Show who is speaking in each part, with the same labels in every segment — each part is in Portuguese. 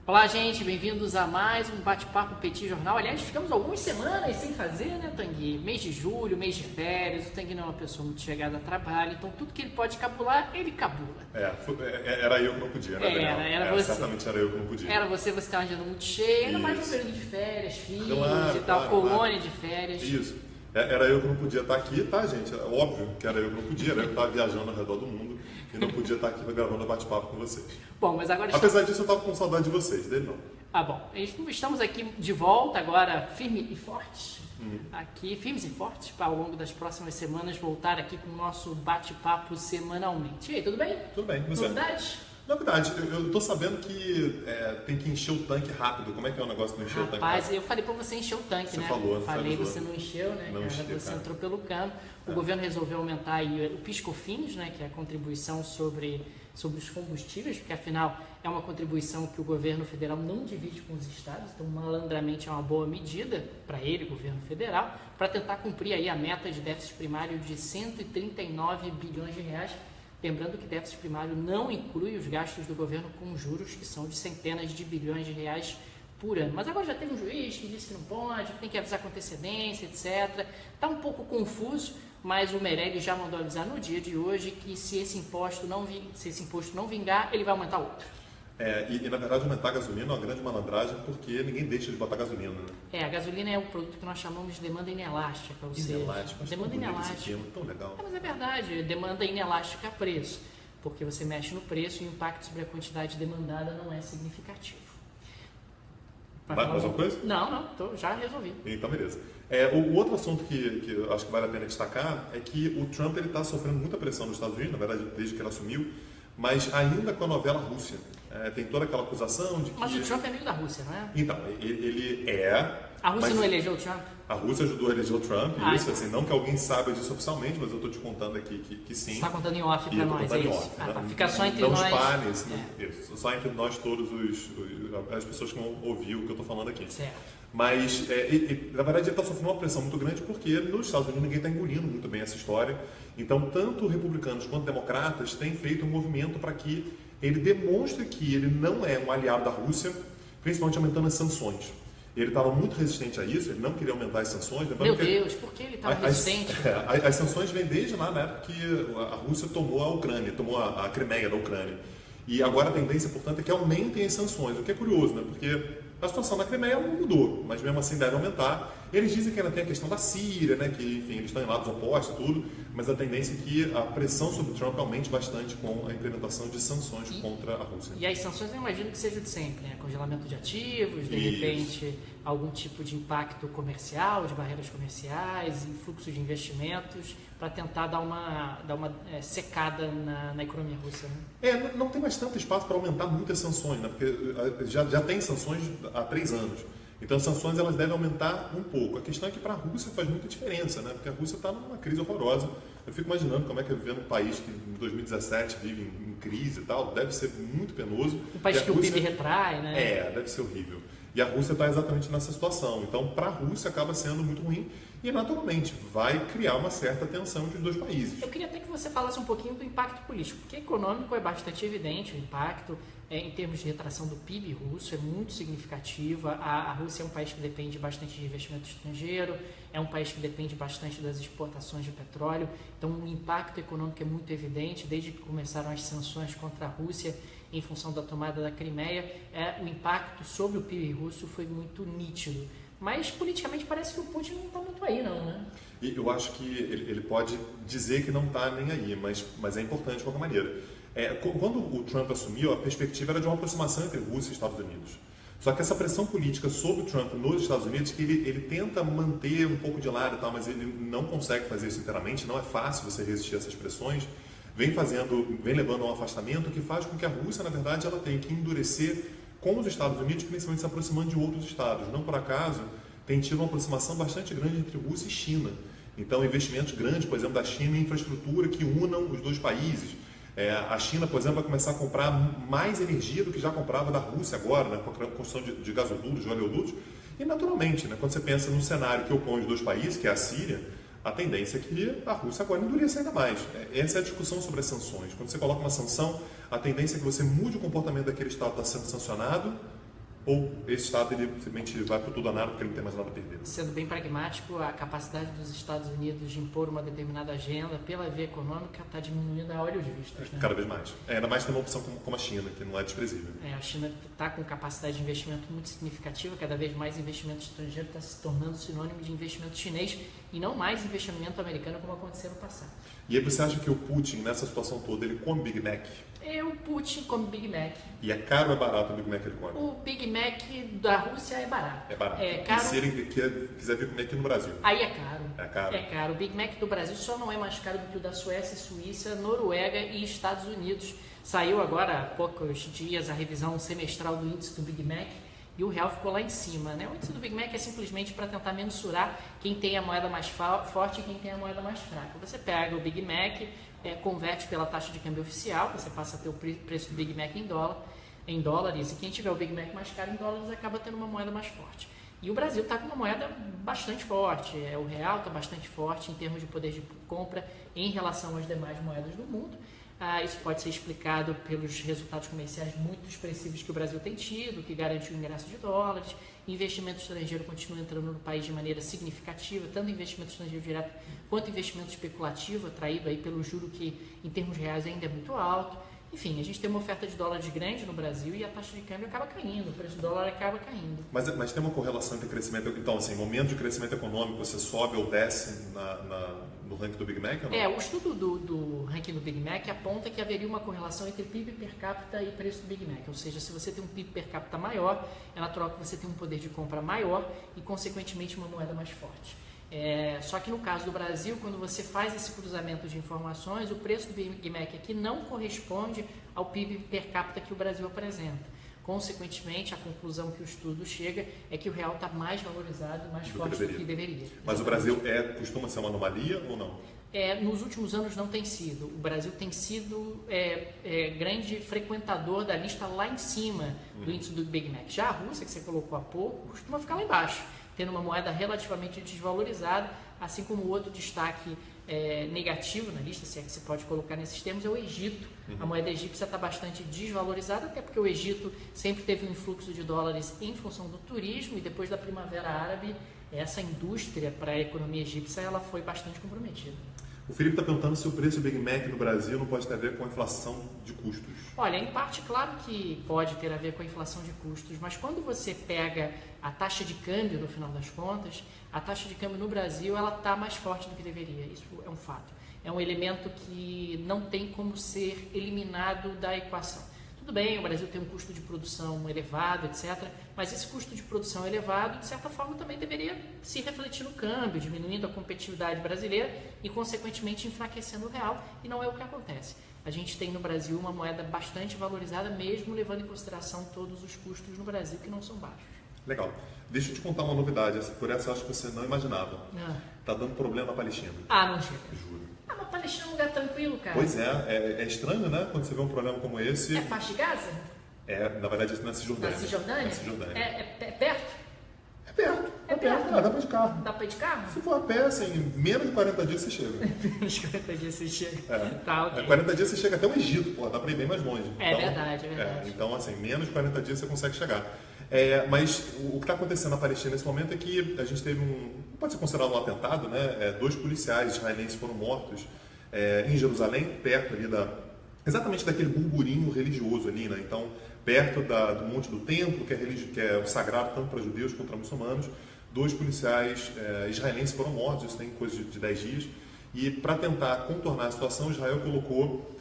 Speaker 1: Olá, gente, bem-vindos a mais um Bate-Papo Petit Jornal. Aliás, ficamos algumas semanas sem fazer, né, Tanguy? Mês de julho, mês de férias, o Tanguy não é uma pessoa muito chegada a trabalho, então tudo que ele pode cabular, ele cabula.
Speaker 2: Era eu que não podia, né, Daniel?
Speaker 1: Era você.
Speaker 2: Certamente era eu que não podia.
Speaker 1: Era você está uma agenda muito cheia, ainda mais no período de férias, filhos
Speaker 2: Claro,
Speaker 1: e tal,
Speaker 2: claro,
Speaker 1: colônia
Speaker 2: claro.
Speaker 1: de férias.
Speaker 2: Isso. Era eu que não podia estar aqui, tá, gente? É óbvio que era eu que não podia, era eu que estava viajando ao redor do mundo e não podia estar aqui gravando bate-papo com vocês.
Speaker 1: Bom, mas agora...
Speaker 2: Apesar disso, eu estava com saudade de vocês, dele não.
Speaker 1: Bom, estamos aqui de volta agora, firme e forte. Aqui, firmes e fortes, para ao longo das próximas semanas voltar aqui com o nosso bate-papo semanalmente. E aí, tudo bem?
Speaker 2: Tudo bem, você?
Speaker 1: Novidades?
Speaker 2: Novidade, eu tô sabendo que tem que encher o tanque rápido. Como é que é o negócio de encher o tanque
Speaker 1: Rapaz,
Speaker 2: rápido?
Speaker 1: eu falei pra você encher o tanque,
Speaker 2: Você
Speaker 1: né?
Speaker 2: falou, você
Speaker 1: Falei,
Speaker 2: avisou.
Speaker 1: você não encheu, né,
Speaker 2: Não
Speaker 1: cara?
Speaker 2: enchi,
Speaker 1: Você
Speaker 2: cara.
Speaker 1: entrou pelo cano. O governo resolveu aumentar aí o PIS/COFINS, né? Que é a contribuição sobre os combustíveis, porque afinal é uma contribuição que o governo federal não divide com os estados, então malandramente é uma boa medida para ele, governo federal, para tentar cumprir aí a meta de déficit primário de 139 bilhões de reais. Lembrando que déficit primário não inclui os gastos do governo com juros, que são de centenas de bilhões de reais por ano. Mas agora já teve um juiz que disse que não pode, que tem que avisar com antecedência, etc. Está um pouco confuso, mas o Meirelles já mandou avisar no dia de hoje que se esse imposto não vingar, ele vai aumentar outro.
Speaker 2: E na verdade aumentar a gasolina é uma grande malandragem porque ninguém deixa de botar gasolina, né?
Speaker 1: A gasolina é o produto que nós chamamos de demanda inelástica, ou seja,
Speaker 2: Inelástico,
Speaker 1: demanda inelástica.
Speaker 2: tão legal.
Speaker 1: Mas é verdade, demanda inelástica a preço, porque você mexe no preço e o impacto sobre a quantidade demandada não é significativo.
Speaker 2: Mais uma coisa?
Speaker 1: Não, já resolvi.
Speaker 2: Então, beleza. O outro assunto que eu acho que vale a pena destacar é que o Trump está sofrendo muita pressão nos Estados Unidos, na verdade, desde que ele assumiu, mas ainda com a novela Rússia. Tem toda aquela acusação de que...
Speaker 1: Mas o Trump é amigo da Rússia, não é?
Speaker 2: Então, ele é...
Speaker 1: A Rússia
Speaker 2: mas
Speaker 1: não elegeu o Trump?
Speaker 2: A Rússia ajudou a eleger o Trump,
Speaker 1: Ah,
Speaker 2: isso,
Speaker 1: então.
Speaker 2: assim, não que alguém saiba disso oficialmente, mas eu estou te contando aqui que sim.
Speaker 1: Você está contando em off
Speaker 2: E
Speaker 1: para
Speaker 2: eu tô
Speaker 1: nós, é
Speaker 2: contando em
Speaker 1: isso?
Speaker 2: off,
Speaker 1: Tá.
Speaker 2: né?
Speaker 1: Fica só entre
Speaker 2: não
Speaker 1: nós.
Speaker 2: espalhe, isso, só entre nós todos as pessoas que vão ouvir o que eu estou falando aqui.
Speaker 1: Certo.
Speaker 2: Mas, na verdade, ele está sofrendo uma pressão muito grande porque nos Estados Unidos ninguém está engolindo muito bem essa história. Então, tanto republicanos quanto democratas têm feito um movimento para que ele demonstre que ele não é um aliado da Rússia, principalmente aumentando as sanções. Ele estava muito resistente a isso, ele não queria aumentar as sanções.
Speaker 1: Meu Deus, por que ele estava resistente?
Speaker 2: As sanções vêm desde lá na época que a Rússia tomou a Ucrânia, tomou a Crimeia da Ucrânia. E agora a tendência, portanto, é que aumentem as sanções, o que é curioso, né? Porque a situação na Crimeia não mudou, mas mesmo assim deve aumentar. Eles dizem que ainda tem a questão da Síria, né? Que, enfim, eles estão em lados opostos e tudo, mas a tendência é que a pressão sobre o Trump aumente bastante com a implementação de sanções contra a Rússia.
Speaker 1: E as sanções eu imagino que seja de sempre, né? Congelamento de ativos, de
Speaker 2: Isso.
Speaker 1: repente algum tipo de impacto comercial, de barreiras comerciais, e fluxo de investimentos, para tentar dar uma secada na economia russa, né?
Speaker 2: Não tem mais tanto espaço para aumentar muitas sanções, né? Porque já tem sanções há 3 anos. Então as sanções elas devem aumentar um pouco. A questão é que para a Rússia faz muita diferença, né? Porque a Rússia está numa crise horrorosa. Eu fico imaginando como é que é viver num país que em 2017 vive em crise e tal. Deve ser muito penoso.
Speaker 1: Um país que o PIB retrai, né?
Speaker 2: Deve ser horrível. E a Rússia está exatamente nessa situação. Então, para a Rússia acaba sendo muito ruim e, naturalmente, vai criar uma certa tensão entre os dois países.
Speaker 1: Eu queria até que você falasse um pouquinho do impacto político, porque econômico é bastante evidente, o impacto em termos de retração do PIB russo é muito significativo. A Rússia é um país que depende bastante de investimento estrangeiro, é um país que depende bastante das exportações de petróleo, então o impacto econômico é muito evidente. Desde que começaram as sanções contra a Rússia em função da tomada da Crimeia, o impacto sobre o PIB russo foi muito nítido. Mas politicamente parece que o Putin não está muito aí, não, né?
Speaker 2: E eu acho que ele pode dizer que não está nem aí, mas é importante de qualquer maneira. Quando o Trump assumiu, a perspectiva era de uma aproximação entre Rússia e Estados Unidos. Só que essa pressão política sobre o Trump nos Estados Unidos, que ele tenta manter um pouco de lado e tal, mas ele não consegue fazer isso inteiramente, não é fácil você resistir a essas pressões, vem levando a um afastamento que faz com que a Rússia, na verdade, ela tenha que endurecer com os Estados Unidos, principalmente se aproximando de outros estados. Não por acaso, tem tido uma aproximação bastante grande entre Rússia e China. Então, investimentos grandes, por exemplo, da China em infraestrutura que unam os dois países. A China, por exemplo, vai começar a comprar mais energia do que já comprava da Rússia agora, né, com a construção de gasodutos, de oleodutos. E, naturalmente, né, quando você pensa num cenário que opõe os dois países, que é a Síria, a tendência é que a Rússia agora endureça ainda mais. Essa é a discussão sobre as sanções. Quando você coloca uma sanção, a tendência é que você mude o comportamento daquele Estado que está sendo sancionado ou esse Estado ele simplesmente vai para tudo ou nada porque ele não tem mais nada a perder?
Speaker 1: Sendo bem pragmático, a capacidade dos Estados Unidos de impor uma determinada agenda pela via econômica está diminuindo a olhos vistos. Né?
Speaker 2: Cada vez mais. Ainda mais tem uma opção como a China, que não é desprezível.
Speaker 1: A China está com capacidade de investimento muito significativa, cada vez mais investimento estrangeiro está se tornando sinônimo de investimento chinês e não mais investimento americano como aconteceu no passado.
Speaker 2: E aí você acha que o Putin, nessa situação toda, ele come Big Mac?
Speaker 1: O Putin come Big Mac.
Speaker 2: E é caro ou é barato o Big Mac que ele come?
Speaker 1: O Big Mac da Rússia é barato.
Speaker 2: É barato.
Speaker 1: Caro.
Speaker 2: E se ele quiser vir comer aqui no Brasil?
Speaker 1: Aí é caro.
Speaker 2: É caro.
Speaker 1: É caro. O Big Mac do Brasil só não é mais caro do que o da Suécia, Suíça, Noruega e Estados Unidos. Saiu agora há poucos dias a revisão semestral do índice do Big Mac e o real ficou lá em cima. Né? O índice do Big Mac é simplesmente para tentar mensurar quem tem a moeda mais forte e quem tem a moeda mais fraca. Você pega o Big Mac, converte pela taxa de câmbio oficial, você passa a ter o preço do Big Mac em dólares, e quem tiver o Big Mac mais caro em dólares acaba tendo uma moeda mais forte. E o Brasil está com uma moeda bastante forte, o real está bastante forte em termos de poder de compra em relação às demais moedas do mundo. Isso pode ser explicado pelos resultados comerciais muito expressivos que o Brasil tem tido, que garante o ingresso de dólares, investimento estrangeiro continua entrando no país de maneira significativa, tanto investimento estrangeiro direto quanto investimento especulativo, atraído aí pelo juro que em termos reais ainda é muito alto. Enfim, a gente tem uma oferta de dólares grande no Brasil e a taxa de câmbio acaba caindo, o preço do dólar acaba caindo.
Speaker 2: Mas tem uma correlação entre crescimento... Então, assim, momento de crescimento econômico, você sobe ou desce no ranking do Big Mac? Ou não?
Speaker 1: O estudo do ranking do Big Mac aponta que haveria uma correlação entre PIB per capita e preço do Big Mac. Ou seja, se você tem um PIB per capita maior, é natural que você tenha um poder de compra maior e, consequentemente, uma moeda mais forte. Só que no caso do Brasil, quando você faz esse cruzamento de informações, o preço do Big Mac aqui não corresponde ao PIB per capita que o Brasil apresenta. Consequentemente, a conclusão que o estudo chega é que o real está mais valorizado, mais forte do que deveria.
Speaker 2: Mas o Brasil costuma ser uma anomalia ou não?
Speaker 1: Nos últimos anos não tem sido. O Brasil tem sido grande frequentador da lista lá em cima do índice do Big Mac. Já a Rússia, que você colocou há pouco, costuma ficar lá embaixo, tendo uma moeda relativamente desvalorizada, assim como o outro destaque negativo na lista, se é que se pode colocar nesses termos, é o Egito. A moeda egípcia está bastante desvalorizada, até porque o Egito sempre teve um influxo de dólares em função do turismo, e depois da Primavera Árabe, essa indústria para a economia egípcia ela foi bastante comprometida.
Speaker 2: O Felipe está perguntando se o preço do Big Mac no Brasil não pode ter a ver com a inflação de custos.
Speaker 1: Olha, em parte, claro que pode ter a ver com a inflação de custos, mas quando você pega a taxa de câmbio, no final das contas, a taxa de câmbio no Brasil ela está mais forte do que deveria. Isso é um fato. É um elemento que não tem como ser eliminado da equação. Tudo bem, o Brasil tem um custo de produção elevado, etc., mas esse custo de produção elevado, de certa forma, também deveria se refletir no câmbio, diminuindo a competitividade brasileira e, consequentemente, enfraquecendo o real, e não é o que acontece. A gente tem no Brasil uma moeda bastante valorizada, mesmo levando em consideração todos os custos no Brasil, que não são baixos.
Speaker 2: Legal. Deixa eu te contar uma novidade, por essa eu acho que você não imaginava. Está dando problema na Palestina.
Speaker 1: Não chega.
Speaker 2: Juro.
Speaker 1: Mas Palestina é um lugar tranquilo, cara.
Speaker 2: Pois é estranho, né? Quando você vê um problema como esse...
Speaker 1: É faixa de Gaza?
Speaker 2: Na verdade, na Cisjordânia.
Speaker 1: Na Cisjordânia?
Speaker 2: Na Cisjordânia.
Speaker 1: É perto?
Speaker 2: É perto.
Speaker 1: É perto.
Speaker 2: Dá pra ir de carro.
Speaker 1: Dá pra ir de carro?
Speaker 2: Se for a pé, assim, menos de 40 dias você chega.
Speaker 1: Menos de 40 dias você chega. Tá, ok.
Speaker 2: 40 dias você chega até o Egito, dá pra ir bem mais longe.
Speaker 1: É verdade.
Speaker 2: Então, assim, menos de 40 dias você consegue chegar. Mas o que está acontecendo na Palestina nesse momento é que a gente teve pode ser considerado um atentado, né? 2 policiais israelenses foram mortos em Jerusalém, perto ali exatamente daquele burburinho religioso ali, né? Então, perto do Monte do Templo, que é o sagrado tanto para judeus quanto para muçulmanos, 2 policiais israelenses foram mortos, isso tem coisa de 10 dias, e para tentar contornar a situação, Israel colocou,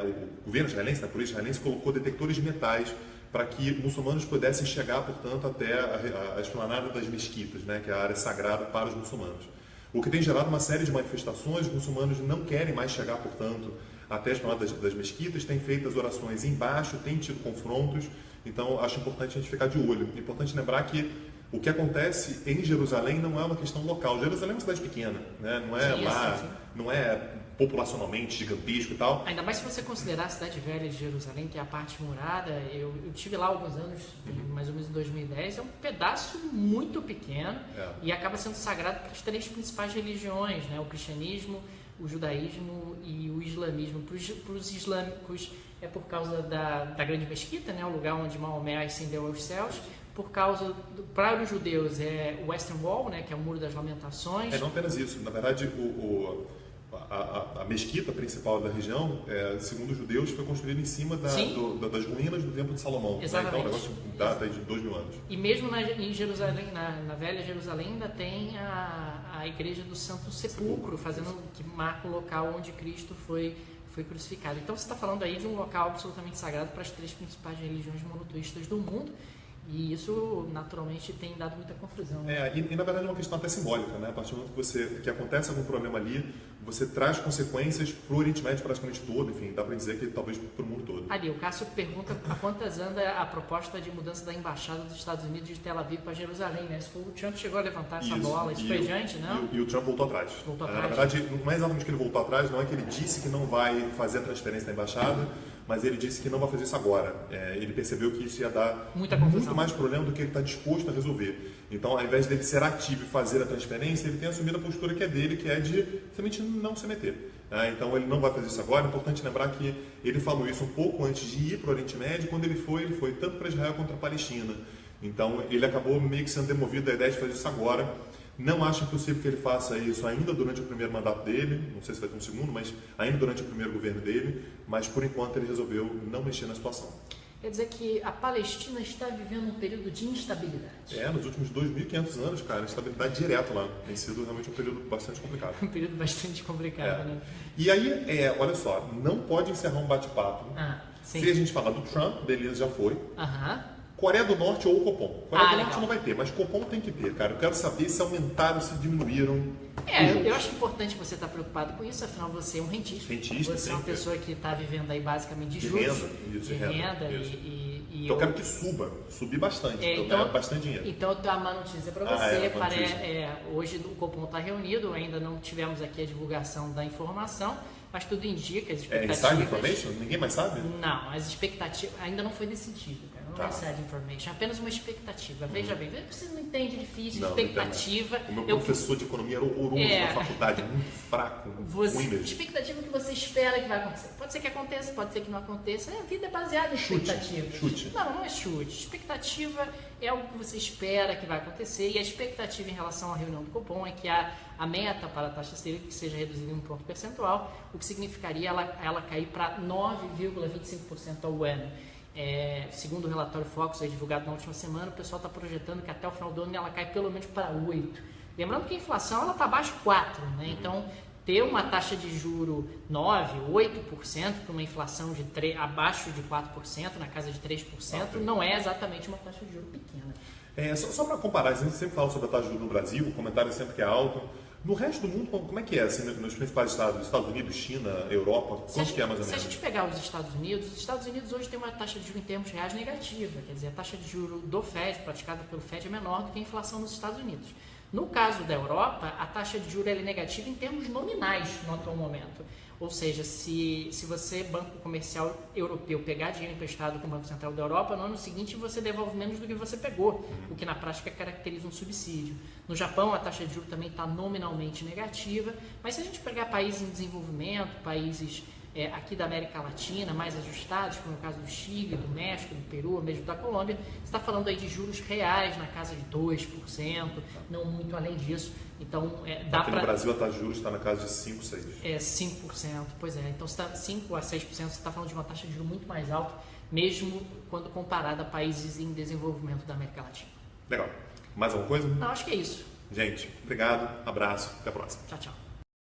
Speaker 2: o governo israelense, a polícia israelense, colocou detectores de metais para que muçulmanos pudessem chegar, portanto, até a esplanada das mesquitas, né, que é a área sagrada para os muçulmanos. O que tem gerado uma série de manifestações, os muçulmanos não querem mais chegar, portanto, até a esplanada das mesquitas, têm feito as orações embaixo, têm tido confrontos, então acho importante a gente ficar de olho. É importante lembrar que o que acontece em Jerusalém não é uma questão local. Jerusalém é uma cidade pequena, né? Não é não é populacionalmente gigantesco e tal.
Speaker 1: Ainda mais se você considerar a cidade velha de Jerusalém, que é a parte murada. Eu tive lá há alguns anos, mais ou menos em 2010, é um pedaço muito pequeno e acaba sendo sagrado para as 3 principais religiões, né? O cristianismo, o judaísmo e o islamismo. Para os islâmicos é por causa da grande mesquita, né? O lugar onde Maomé ascendeu aos céus. por causa, para os judeus, é o Western Wall, né, que é o Muro das Lamentações.
Speaker 2: Não apenas isso. Na verdade, a mesquita principal da região, segundo os judeus, foi construída em cima das ruínas do Templo de Salomão.
Speaker 1: Exatamente.
Speaker 2: Né? Então, o negócio data de 2000 anos.
Speaker 1: E mesmo em Jerusalém, na Velha Jerusalém, ainda tem a Igreja do Santo Sepulcro, que marca o local onde Cristo foi crucificado. Então, você está falando aí de um local absolutamente sagrado para as 3 principais religiões monoteístas do mundo. E isso, naturalmente, tem dado muita confusão.
Speaker 2: E na verdade é uma questão até simbólica, né? A partir do momento que acontece algum problema ali, você traz consequências para o Oriente Médio praticamente todo, enfim, dá para dizer que talvez para o mundo todo.
Speaker 1: Ali, o Cássio pergunta a quantas anda a proposta de mudança da Embaixada dos Estados Unidos de Tel Aviv para Jerusalém, né? O Trump chegou a levantar essa bola, isso foi adiante, não?
Speaker 2: E o Trump voltou atrás. Na verdade, não é exatamente que ele voltou atrás, não é que ele disse que não vai fazer a transferência da Embaixada, mas ele disse que não vai fazer isso agora. Ele percebeu que isso ia dar muito mais problema do que ele está disposto a resolver. Então, ao invés dele ser ativo e fazer a transferência, ele tem assumido a postura que é dele, que é de simplesmente não se meter. Então, ele não vai fazer isso agora. É importante lembrar que ele falou isso um pouco antes de ir para o Oriente Médio. Quando ele foi tanto para Israel quanto para a Palestina. Então, ele acabou meio que sendo demovido da ideia de fazer isso agora. Não acho impossível que ele faça isso ainda durante o primeiro mandato dele, não sei se vai ter um segundo, mas ainda durante o primeiro governo dele, mas por enquanto ele resolveu não mexer na situação.
Speaker 1: Quer dizer que a Palestina está vivendo um período de instabilidade.
Speaker 2: Nos últimos 2.500 anos, cara, instabilidade direto lá. Tem sido realmente um período bastante complicado.
Speaker 1: Um período bastante complicado, né?
Speaker 2: E aí, olha só, não pode encerrar um bate-papo. Se a gente falar do Trump, beleza, já foi. Coreia do Norte ou o Copom. Coreia do Norte não vai ter, mas Copom tem que ter, cara. Eu quero saber se aumentaram, se diminuíram.
Speaker 1: Eu acho importante você estar preocupado com isso, afinal você é um rentista. Você é uma pessoa que está vivendo aí basicamente de juros.
Speaker 2: De renda. Então eu quero que subir bastante, então bastante dinheiro.
Speaker 1: Então eu tenho uma má notícia para você. Hoje o Copom está reunido, ainda não tivemos aqui a divulgação da informação, mas tudo indica as expectativas.
Speaker 2: Inside information? Ninguém mais sabe?
Speaker 1: Não, as expectativas ainda não foi decidido, cara. Não é inside information, é apenas uma expectativa. Veja bem, você não entende, é difícil, expectativa.
Speaker 2: O meu professor de economia era horroroso na faculdade, muito fraco, ruim mesmo.
Speaker 1: Expectativa que você espera que vai acontecer. Pode ser que aconteça, pode ser que não aconteça. A vida é baseada em expectativas.
Speaker 2: Chute.
Speaker 1: Não é chute. Expectativa é algo que você espera que vai acontecer, e a expectativa em relação à reunião do Copom é que a meta para a taxa Selic seja reduzida em um ponto percentual, o que significaria ela cair para 9,25% ao ano. Segundo o relatório Focus divulgado na última semana, o pessoal está projetando que até o final do ano ela cai pelo menos para 8%. Lembrando que a inflação está abaixo de 4%, né? Então, ter uma taxa de juro 9%, 8% para uma inflação abaixo de 4%, na casa de 3%, não é exatamente uma taxa de juro pequena.
Speaker 2: Só para comparar, a gente sempre fala sobre a taxa de juros no Brasil, o comentário é sempre que é alto. No resto do mundo, como é que é? Assim, nos principais estados Unidos, China, Europa, quanto que é mais ou menos?
Speaker 1: Se a gente pegar os Estados Unidos hoje tem uma taxa de juros em termos reais negativa. Quer dizer, a taxa de juros do FED, praticada pelo FED, é menor do que a inflação nos Estados Unidos. No caso da Europa, a taxa de juros é negativa em termos nominais no atual momento. Ou seja, se você, banco comercial europeu, pegar dinheiro emprestado com o Banco Central da Europa, no ano seguinte você devolve menos do que você pegou, o que na prática caracteriza um subsídio. No Japão, a taxa de juros também está nominalmente negativa, mas se a gente pegar países em desenvolvimento, países aqui da América Latina, mais ajustados, como no caso do Chile, do México, do Peru, mesmo da Colômbia, você está falando aí de juros reais na casa de 2%, não muito além disso. Então,
Speaker 2: aqui no Brasil a taxa de juros está na casa de 5%, 6%.
Speaker 1: 5%, pois é. Então, 5% a 6%, você está falando de uma taxa de juros muito mais alta, mesmo quando comparada a países em desenvolvimento da América Latina.
Speaker 2: Legal. Mais alguma coisa?
Speaker 1: Não, acho que é isso.
Speaker 2: Gente, obrigado, abraço, até a próxima.
Speaker 1: Tchau, tchau.